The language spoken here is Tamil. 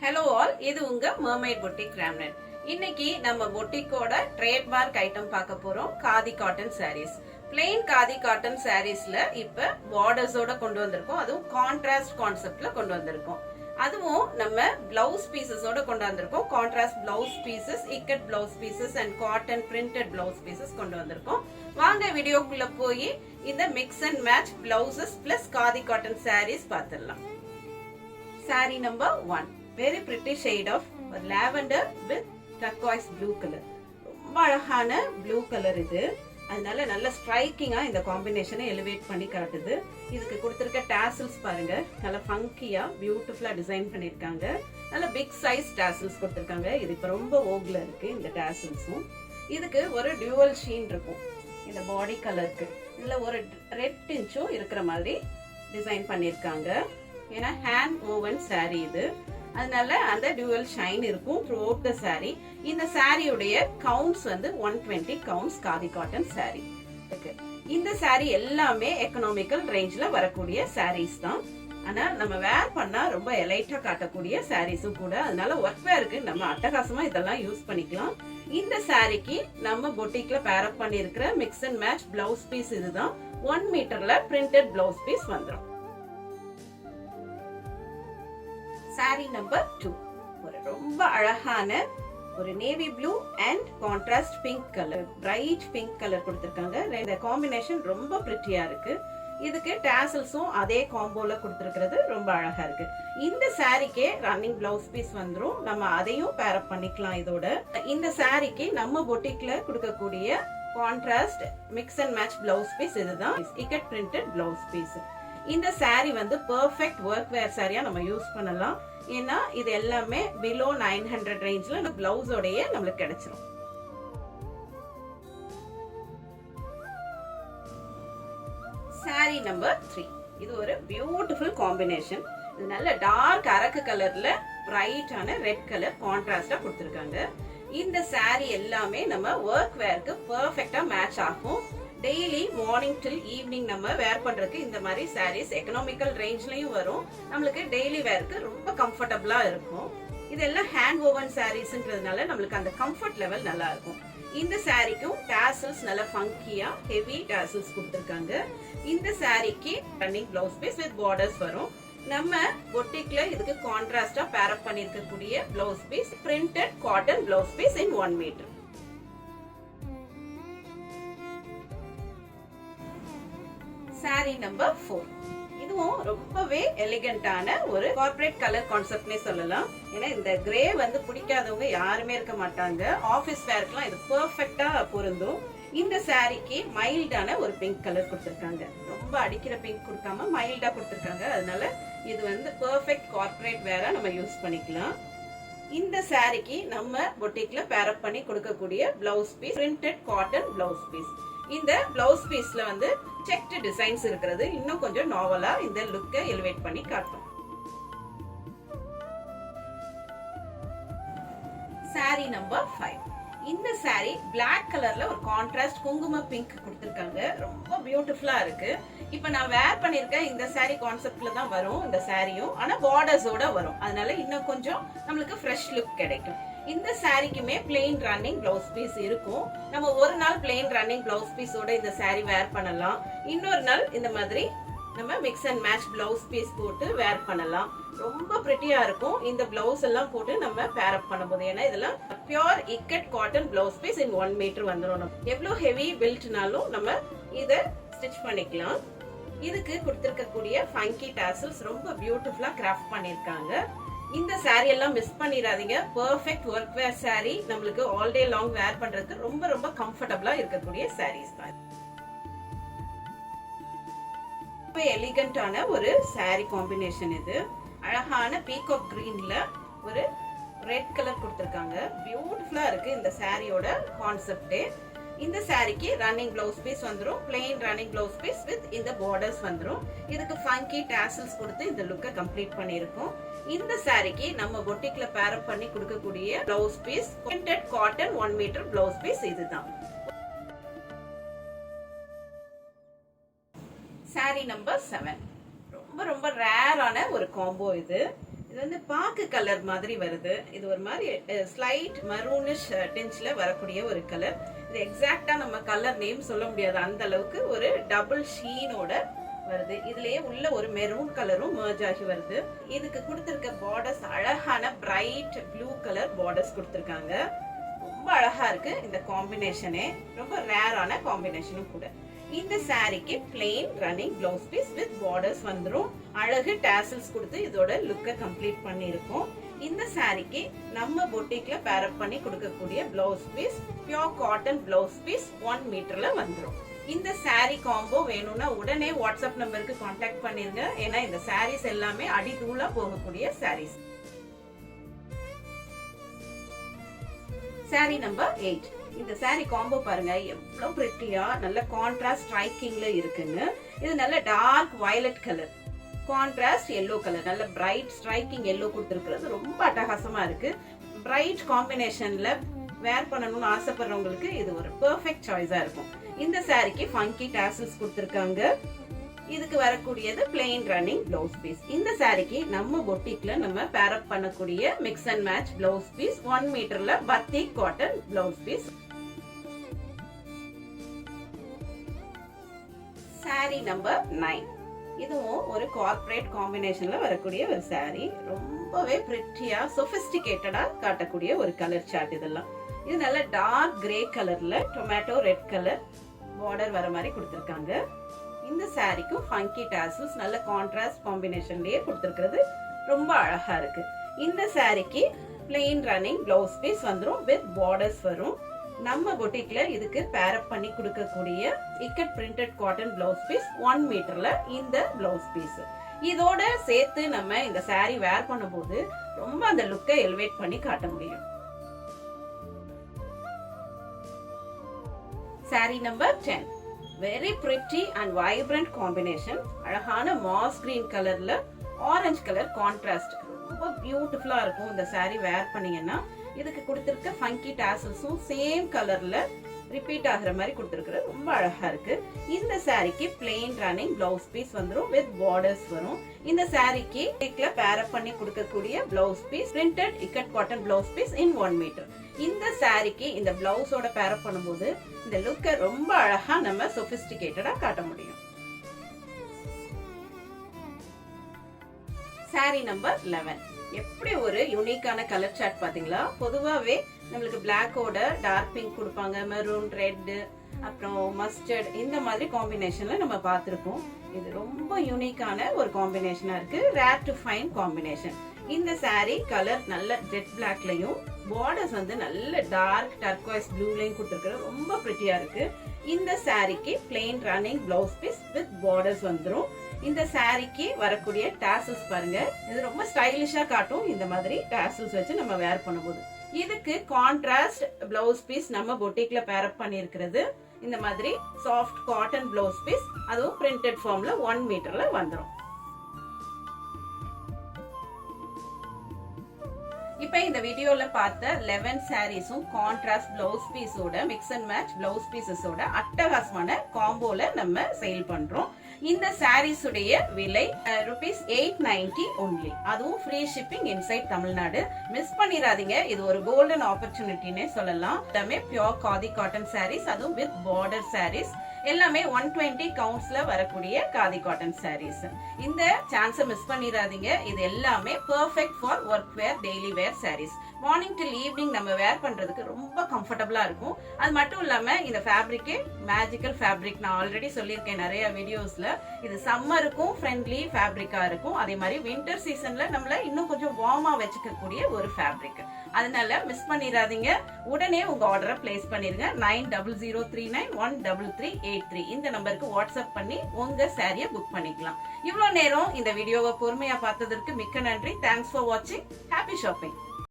ஹலோ ஆல், இது உங்க மர்மைட் பொட்டிக் ராம்னட். இன்னைக்கு நம்ம பொட்டிக்கோட ட்ரேட்மார்க் ஐட்டம் பார்க்க போறோம். Khadi cotton saris. Plain khadi cotton சாரீஸ்ல இப்ப பார்டர்ஸோட கொண்டு வந்திருக்கோம். அதுவும் கான்ட்ராஸ்ட் கான்செப்ட்ல கொண்டு வந்திருக்கோம். அதுவும் நம்ம பிளவுஸ் பீசஸோட கொண்டு வந்திருக்கோம். Contrast blouse pieces, ikat blouse pieces and cotton printed blouse pieces கொண்டு வந்திருக்கோம். வாங்க வீடியோக்குள்ள போய் இந்த mix and match blouses plus khadi cotton saris பார்த்துடலாம். Sari number 1, very pretty shade of lavender with turquoise blue color. ரொம்ப அழகான ப்ளூ கலர் இது. அதனால நல்ல ஸ்ட்ரைக்கிங்கா இந்த காம்பினேஷனை எலிவேட் பண்ணி காட்டுது. இதுக்கு கொடுத்திருக்க டாசல்ஸ் பாருங்க, நல்ல ஃபங்கியா பியூட்டிஃபுல்லா டிசைன் பண்ணிருக்காங்க. நல்ல பிக் சைஸ் டாசல்ஸ் கொடுத்திருக்காங்க. இது இப்ப ரொம்ப ஓக்ல இருக்கு இந்த டாசல்ஸும். இதுக்கு ஒரு டியூவல் ஷீன் இருக்கும் இந்த பாடி கலருக்கு. இதுல ஒரு ரெட் டிஞ்சும் இருக்கிற மாதிரி டிசைன் பண்ணிருக்காங்க. ஏன்னா ஹேண்ட் ஓவன் சாரி இது, அதனால அந்த டியூவல் ஷைன் இருக்கும் த்ரூ அவுட் த சாரி. இந்த சாரியுடைய கவுண்ட்ஸ் வந்து 120 கவுண்ட்ஸ் காதி காட்டன் சாரி இருக்கு. இந்த சாரி எல்லாமே எக்கனாமிக்கல் ரேஞ்ச்ல வரக்கூடிய சாரீஸ் தான். ஆனா நம்ம வேர் பண்ணா ரொம்ப எலைட்டா காட்டக்கூடிய சாரீஸும் கூட. அதனால ஒர்க் வேருக்கு நம்ம அட்டகாசமா இதெல்லாம் யூஸ் பண்ணிக்கலாம். இந்த சாரிக்கு நம்ம பொட்டிக்ல பேரப் பண்ணி இருக்கிற mix and match blouse piece இதுதான். 1 மீட்டர்ல பிரிண்டட் பிளவுஸ் பீஸ் வந்துடும். சாரி நம்பர் 2, ஒரு ரொம்ப அழகான ஒரு navy blue and contrast pink colour, bright pink colour கொடுத்திருக்காங்க. இந்த காம்பினேஷன் ரொம்ப பிரிட்டியா இருக்கு. இதுக்கு டாசல்ஸும் அதே காம்போல கொடுத்திருக்கிறது ரொம்ப அழகா இருக்கு. இந்த சாரிக்கே ரன்னிங் பிளவுஸ் பீஸ் வந்துரும். நம்ம அதையும் பேரப் பண்ணிக்கலாம் இதோட. இந்த சாரிக்கு நம்ம பொட்டிக்ல கொடுக்கக்கூடிய contrast mix and match blouse piece இதுதான். Ikat printed blouse piece. இந்த சாரி வந்து பெர்ஃபெக்ட் ஒர்க் வேர் சாரியா நம்ம யூஸ் பண்ணலாம். ஏன்னா இது எல்லாமே பிலோ 900 ரேஞ்ச்ல பிளவுஸோடயே நம்மளுக்கு கிடைச்சிரும். சாரி நம்பர் 3, இது ஒரு பியூட்டிஃபுல் காம்பினேஷன். இது நல்ல டார்க் அரக்கு கலர்ல பிரைட்டான ரெட் கலர் கான்ட்ராஸ்டா கொடுத்திருக்காங்க. இந்த சாரி எல்லாமே நம்ம ஒர்க் வேருக்கு பெர்ஃபெக்ட்டா மேட்ச் ஆகும். டெய்லி மார்னிங் டில் ஈவினிங் நம்ம வேர் பண்றதுக்கு இந்த மாதிரி சாரீஸ் எக்கனாமிக்கல் ரேஞ்ச்லயும் வரும். நம்மளுக்கு டெய்லி வேருக்கு ரொம்ப கம்ஃபர்டபுளா இருக்கும். இதெல்லாம் ஹேண்ட் ஓவன் சாரீஸ்ன்றதுனால நம்மளுக்கு அந்த கம்ஃபர்ட் லெவல் நல்லா இருக்கும். இந்த சாரிக்கும் டாசல்ஸ் நல்ல ஃபங்கியா ஹெவி டாசல்ஸ் கொடுத்திருக்காங்க. இந்த சாரிக்கு running blouse piece with borders வரும். நம்ம பொட்டிக்ல இதுக்கு கான்ட்ராஸ்டா பேரப் பண்ணிருக்கக்கூடிய blouse piece printed cotton blouse piece in 1 metre. Sari number 4, இதுவும் ரொம்பவே எலிகண்டான ஒரு கார்ப்பரேட் கலர் கான்செப்ட்னே சொல்லலாம். ஏன்னா இந்த கிரே வந்து பிடிக்காதவங்க யாருமே இருக்க மாட்டாங்க. ஆபீஸ் வேர்க்குலாம் இது பெர்ஃபெக்ட்டா பொருந்தும். இந்த சாரிக்கு மைல்டான ஒரு பிங்க் கலர் கொடுத்திருக்காங்க. ரொம்ப அடிக்கிற பிங்க் கொடுக்காம மைல்டா கொடுத்திருக்காங்க. அதனால இது வந்து பெர்ஃபெக்ட் கார்ப்பரேட் வேரா நம்ம யூஸ் பண்ணிக்கலாம். இந்த சாரிக்கு நம்ம பொட்டிக்ல பேரப் பண்ணி கொடுக்கக்கூடிய blouse piece printed cotton blouse piece. இந்த பிளவுஸ் பீஸ்ல வந்து செக்ட் டிசைன்ஸ் இருக்கிறது இன்னும் கொஞ்சம் நாவலா இந்த லுக்கை எலிவேட் பண்ணி காட்டும். சாரி நம்பர் 5, இந்த சாரி பிளாக் கலர்ல ஒரு கான்ட்ராஸ்ட் குங்கும பிங்க் கொடுத்திருக்காங்க. ரொம்ப பியூட்டிஃபுல்லா இருக்கு. இப்ப நான் வேர் பண்ணிருக்கேன் இந்த சாரி கான்செப்ட்ல தான் வரும் இந்த சாரியும். ஆனா பார்டர்ஸோட வரும். அதனால இன்னும் கொஞ்சம் நம்மளுக்கு ஃப்ரெஷ் லுக் கிடைக்கும். இந்த சாரிக்குமே பிளெயின் ரன்னிங் பிளவுஸ் பீஸ் இருக்கும். நம்ம ஒரு நாள் பிளெயின் ரன்னிங் பிளவுஸ் பீஸோட இந்த சாரி வேர் பண்ணலாம். இன்னொரு நாள் இந்த மாதிரி நம்ம mix and match blouse piece போட்டு வேர் பண்ணலாம். ரொம்ப பிரிட்டியா இருக்கும் இந்த பிளவுஸ் எல்லாம் போட்டு நம்ம பேரப் பண்ணும்போது. ஏன்னா இதெல்லாம் pure ikat cotton blouse piece in 1 metre வந்துடும். எவ்வளவு ஹெவி பில்ட்னாலும் நம்ம இத ஸ்டிச் பண்ணிக்கலாம். இதுக்கு கொடுத்திருக்கக்கூடிய ஃபங்கி டாசல்ஸ் ரொம்ப பியூட்டிஃபுல்லா கிராஃப்ட் பண்ணிருக்காங்க. இந்த சாரி எல்லாம் மிஸ் பண்ணிடாதீங்க. பெர்ஃபெக்ட் ஒர்க் வேர் சாரி, நம்மளுக்கு ஆல் டே லாங் வேர் பண்றதுக்கு ரொம்ப ரொம்ப கம்ஃபர்டபுளா இருக்கக்கூடிய சாரீஸ் தான். ரொம்ப எலிகண்டான ஒரு சாரி காம்பினேஷன் இது. அழகான பீகாக் கிரீன்ல ஒரு ரெட் கலர் கொடுத்திருக்காங்க. பியூட்டிஃபுல்லா இருக்கு இந்த சாரியோட கான்செப்டே. இந்த சாரிக்கு ரன்னிங் பிளவுஸ் பீஸ் வந்துரும். Plain running blouse piece with இந்த பார்டர்ஸ் வந்துரும். இதுக்கு ஃபங்கி டாசல்ஸ் கொடுத்து இந்த லுக்கை கம்ப்ளீட் பண்ணியிருக்கோம். இந்த சாரிக்கு நம்ம பொட்டிக்ல பேரப் பண்ணி கொடுக்கக்கூடிய blouse piece printed cotton 1 metre blouse piece இதுதான். சாரி நம்பர் 7, ரொம்ப ரொம்ப ரேரான ஒரு காம்போ இது. இது வந்து பார்க்க பாக்கு கலர் மாதிரி வருது. இது ஒரு மாதிரி ஸ்லைட் மரூனிஷ் டிஞ்ச்ல வரக்கூடிய ஒரு கலர். இது எக்ஸாக்ட்டா நம்ம கலர் நேம் சொல்ல முடியாது, அந்த அளவுக்கு ஒரு டபுள் ஷீனோட வருது. இதுலயே உள்ள ஒரு மெரூன் கலரும் மர்ஜ் ஆகி வருது. இதுக்கு கொடுத்திருக்க பார்டர்ஸ் அழகான பிரைட் ப்ளூ கலர் பார்டர்ஸ் கொடுத்திருக்காங்க. ரொம்ப அழகா இருக்கு இந்த காம்பினேஷனே. ரொம்ப ரேரான காம்பினேஷனும் கூட. இந்த சாரிக்கு plain running blouse piece with borders வந்துரும். அழகு டாசல்ஸ் கொடுத்து இதோட லுக்க கம்ப்ளீட் பண்ணிருக்கோம். இந்த சாரிக்கு நம்ம பொட்டிக்ல பேரப் பண்ணி கொடுக்கக்கூடிய blouse piece pure cotton blouse piece 1 மீட்டர்ல வந்துரும். இந்த சாரி காம்போ வேணும்னா உடனே வாட்ஸ்அப் நம்பருக்கு கான்டாக்ட் பண்ணிருங்க. ஏன்னா இந்த சாரீஸ் எல்லாமே அடிதூளா போகக்கூடிய சாரீஸ். Sorry number 8. இந்த சாரி காம்போ பாருங்க எவ்வளவு பிரிட்டியா நல்ல கான்ட்ராஸ்ட் ஸ்ட்ரைக்கிங்ல இருக்குன்னு. இது நல்ல dark violet colour, contrast yellow colour, நல்ல பிரைட் ஸ்ட்ரைக்கிங் எல்லோ கொடுத்திருக்கிறது ரொம்ப அட்டகாசமா இருக்கு. பிரைட் காம்பினேஷன்ல வேர் பண்ணணும்னு ஆசைப்படுறவங்களுக்கு இது ஒரு பெர்ஃபெக்ட் சாய்ஸா இருக்கும். இந்த சாரிக்கு ஃபங்கி டாசல்ஸ் கொடுத்திருக்காங்க. இதுக்கு வரக்கூடியது பிளெயின் ரன்னிங் பிளவுஸ் பீஸ். இந்த சாரிக்கு நம்ம பொட்டிக்ல நம்ம பேரப் பண்ணக்கூடிய mix and match blouse piece 1 மீட்டர்ல batik cotton blouse piece. Sari number 9. இதுவும் ஒரு கார்ப்பரேட் காம்பினேஷன்ல வரக்கூடிய ஒரு சாரி. ரொம்பவே பிரிட்டியா சொபிஸ்டிகேட்டடா காட்டக்கூடிய ஒரு கலர் சார்ட். இதெல்லாம் இது நல்ல டார்க் கிரே கலர்ல டொமேட்டோ ரெட் கலர் பார்டர் வர மாதிரி கொடுத்திருக்காங்க. இந்த சாரிக்கு ஃபங்கி டாசல்ஸ் நல்ல கான்ட்ராஸ்ட் காம்பினேஷன்லயே கொடுத்திருக்கிறது ரொம்ப அழகா இருக்கு. இந்த சாரிக்கு பிளெயின் ரன்னிங் பிளவுஸ் பீஸ் வந்துரும் வித் பார்டர்ஸ் வரும். நம்ம பொட்டிக்ல இதுக்கு பேரப் பண்ணி கொடுக்கக்கூடிய ikat printed cotton blouse piece 1 மீட்டர்ல இந்த பிளவுஸ் பீஸ். இதோட சேர்த்து நம்ம இந்த சாரி வேர் பண்ணும்போது ரொம்ப அந்த லுக்கை எலிவேட் பண்ணி காட்ட முடியும். Sari number 10. Very pretty and vibrant combination. அழகான மாஸ் கிரீன் கலர்ல ஆரஞ்சு கலர் கான்ட்ராஸ்ட் ரொம்ப பியூட்டிஃபுல்லா இருக்கும். இந்த சாரி வேர் பண்ணீங்கன்னா இதுக்கு கொடுத்திருக்க ஃபங்கி டாசல்ஸும் சேம் கலர்ல ரிப்பீட் ஆகுற மாதிரி கொடுத்திருக்கிறது ரொம்ப அழகா இருக்கு. இந்த சாரிக்கு பிளெயின் ரன்னிங் பிளவுஸ் பீஸ் வந்துரும் வித் பார்டர்ஸ் வரும். இந்த சாரிக்கு பேரப் பண்ணி கொடுக்கக்கூடிய blouse piece printed ikat cotton blouse piece in 1 metre. இந்த சாரிக்கு இந்த பிளவுஸோட பேரப் பண்ணும்போது இந்த லுக்க ரொம்ப அழகா நம்ம சொபிஸ்டிகேட்டடா காட்ட முடியும். சாரி நம்பர் 11. எப்படி ஒரு யூனிக்கான கலர் சார்ட் பாத்தீங்களா? பொதுவாவே நம்மளுக்கு பிளாக்கோட டார்க் பிங்க் கொடுப்பாங்க, மெரூன், ரெட், அப்புறம் மஸ்டர்ட், இந்த மாதிரி காம்பினேஷன்ல நம்ம பார்த்திருக்கோம். இது ரொம்ப யூனிக்கான ஒரு காம்பினேஷனா இருக்கு. Rare to find combination. இந்த சாரி கலர் நல்ல ஜெட் பிளாக்லயும் பார்டர்ஸ் வந்து நல்ல டார்க் டர்க்வைஸ் ப்ளூலயும் கொடுத்திருக்கிறது ரொம்ப பிரிட்டியா இருக்கு. இந்த சாரிக்கு plain running blouse piece with borders வந்துரும். இந்த சாரிக்கு வரக்கூடிய டாசல்ஸ் பாருங்க, இது ரொம்ப ஸ்டைலிஷா காட்டும். இந்த மாதிரி டாசல்ஸ் வச்சு நம்ம வேர் பண்ணும்போது இதுக்கு கான்ட்ராஸ்ட் பிளவுஸ் பீஸ் நம்ம பொட்டிக்ல பேரப் பண்ணி இருக்கிறது. இந்த மாதிரி சாஃப்ட் காட்டன் பிளவுஸ் பீஸ், அதுவும் பிரிண்டட் ஃபார்ம்ல 1 மீட்டர்ல வந்துரும். இப்ப இந்த வீடியோல பார்த்த 11 சாரீஸும் கான்ட்ராஸ்ட் பிளவுஸ் பீஸோட மிக்ஸ் அண்ட் மேட்ச் பிளவுஸ் பீசஸோட அட்டகாசமான காம்போல நம்ம சேல் பண்றோம். இந்த சாரீஸ் உடைய விலை ₹890 only. அதுவும் free shipping inside Tamil Nadu. Miss பண்ணிராதீங்க. இது ஒரு கோல்டன் ஆப்பர்ச்சுனிட்டினே சொல்லலாம். எல்லாமே பியூர் காதி காட்டன் சாரீஸ், அதுவும் வித் பார்டர் சாரீஸ். எல்லாமே 120 கவுண்ட்ஸ்ல வரக்கூடிய காதி காட்டன் சாரீஸ். இந்த சான்ஸை மிஸ் பண்ணிராதீங்க. இது எல்லாமே perfect for work wear, daily wear sarees. Morning till evening நம்ம வேர் பண்றதுக்கு ரொம்ப கம்ஃபர்டபுளா இருக்கும். அது மட்டும் இல்லாம இந்த ஃபேப்ரிக்கே மேஜிக்கல் ஃபேப்ரிக். நான் ஆல்ரெடி சொல்லியிருக்கேன் நிறைய வீடியோஸ்ல. இது சம்மருக்கும் ஃப்ரெண்ட்லி ஃபேப்ரிக்கா இருக்கும். அதே மாதிரி வின்டர் சீசன்ல நம்மள இன்னும் கொஞ்சம் வார்மா வச்சுக்க கூடிய ஒரு ஃபேப்ரிக். அதனால மிஸ் பண்ணிராதீங்க. உடனே உங்க ஆர்டரை பிளேஸ் பண்ணிருங்க. 9003913383 இந்த நம்பருக்கு வாட்ஸ்அப் பண்ணி உங்க சாரிய புக் பண்ணிக்கலாம். இவ்வளவு நேரம் இந்த வீடியோவை பொறுமையா பார்த்ததற்கு மிக்க நன்றி. தேங்க்ஸ் ஃபார் வாட்சிங். Happy shopping.